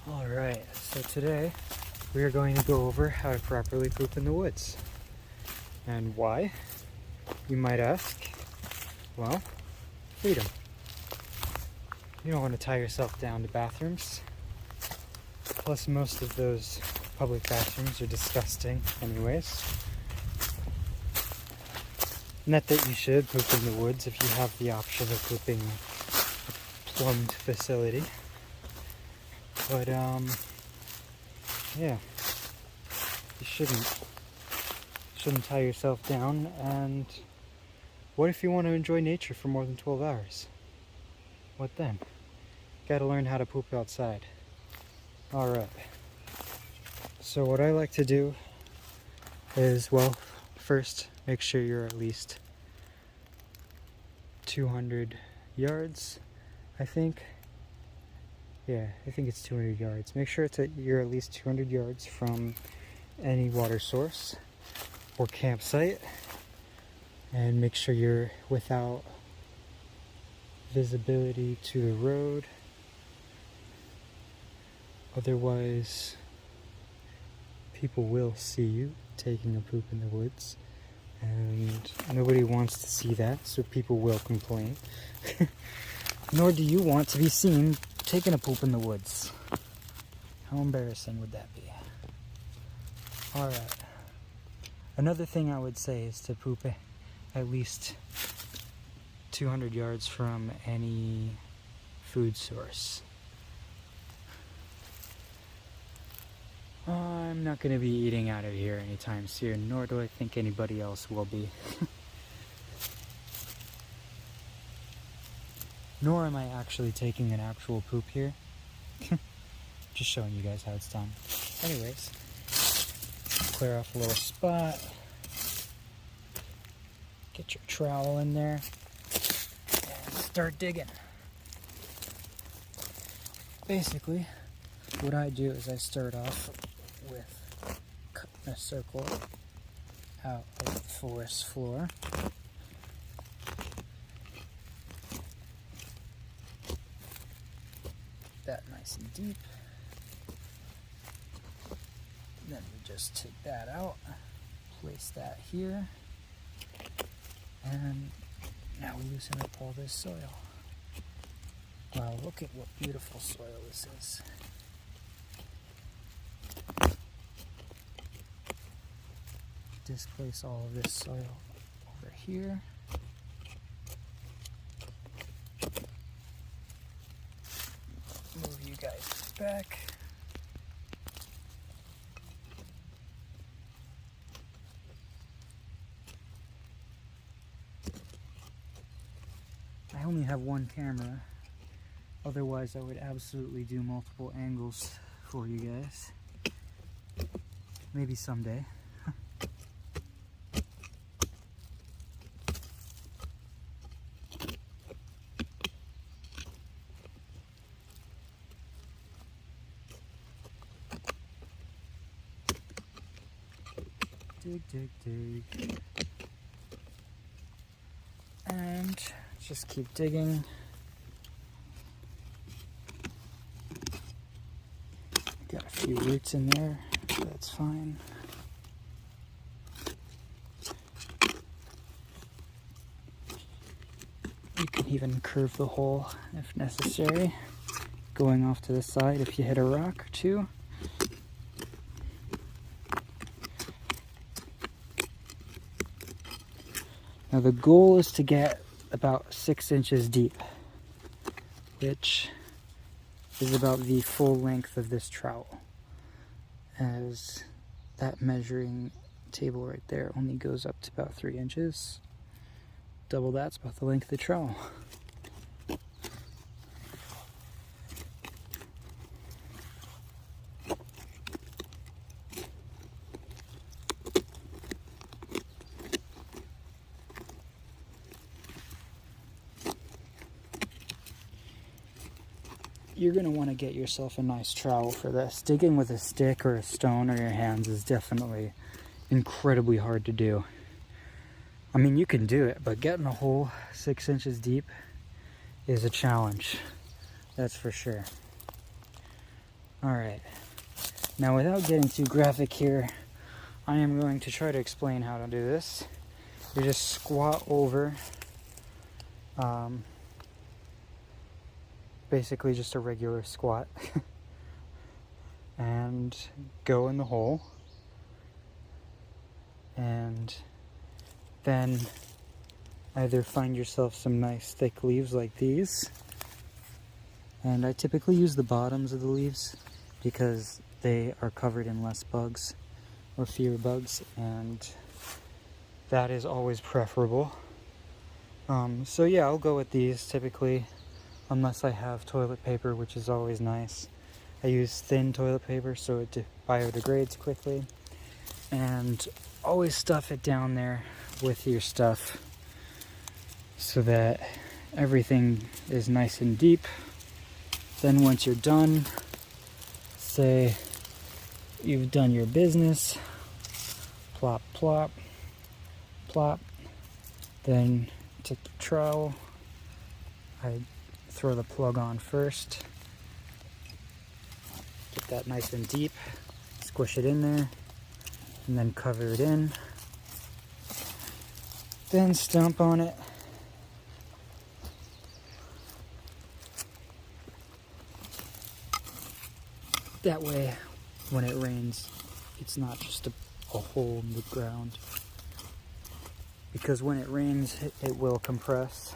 Alright, so today we are going to go over how to properly poop in the woods. And why, you might ask? Well, freedom. You don't want to tie yourself down to bathrooms. Plus, most of those public bathrooms are disgusting anyways. Not that you should poop in the woods if you have the option of pooping a plumbed facility. But, yeah, you shouldn't tie yourself down. And what if you want to enjoy nature for more than 12 hours? What then? Gotta learn how to poop outside. Alright, so what I like to do is, well, first make sure you're at least 200 yards, I think. Yeah, I think it's 200 yards. Make sure you're at least 200 yards from any water source or campsite, and make sure you're without visibility to the road. Otherwise, people will see you taking a poop in the woods, and nobody wants to see that, so people will complain. Nor do you want to be seen taking a poop in the woods. How embarrassing would that be? Alright. Another thing I would say is to poop at least 200 yards from any food source. I'm not going to be eating out of here anytime soon, nor do I think anybody else will be. Nor am I actually taking an actual poop here. Just showing you guys how it's done. Anyways, clear off a little spot. Get your trowel in there. And start digging. Basically, what I do is I start off with cutting a circle out of the forest floor. That nice and deep. Then we just take that out, place that here, and now we loosen up all this soil. Wow, look at what beautiful soil this is. Displace all of this soil over here. Move you guys back. I only have one camera, otherwise I would absolutely do multiple angles for you guys. Maybe someday. Dig, dig, dig. And just keep digging. Got a few roots in there, that's fine. You can even curve the hole if necessary, going off to the side if you hit a rock or two. Now the goal is to get about 6 inches deep, which is about the full length of this trowel, as that measuring table right there only goes up to about 3 inches. Double that's about the length of the trowel. You're going to want to get yourself a nice trowel for this. Digging with a stick or a stone or your hands is definitely incredibly hard to do. I mean, you can do it, but getting a hole 6 inches deep is a challenge. That's for sure. Alright, now without getting too graphic here, I am going to try to explain how to do this. You just squat over, basically just a regular squat, and go in the hole, and then either find yourself some nice thick leaves like these, and I typically use the bottoms of the leaves because they are covered in less bugs or fewer bugs, and that is always preferable. So yeah, I'll go with these typically, unless I have toilet paper, which is always nice. I use thin toilet paper so it biodegrades quickly, and always stuff it down there with your stuff so that everything is nice and deep. Then once you're done, say you've done your business, plop, plop, plop, then take the trowel, I throw the plug on first, get that nice and deep, squish it in there, and then cover it in, then stomp on it. That way, when it rains, it's not just a hole in the ground. Because when it rains, it will compress.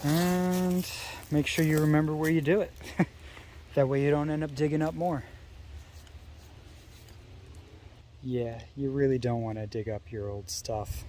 And make sure you remember where you do it. That way you don't end up digging up more. Yeah, you really don't want to dig up your old stuff.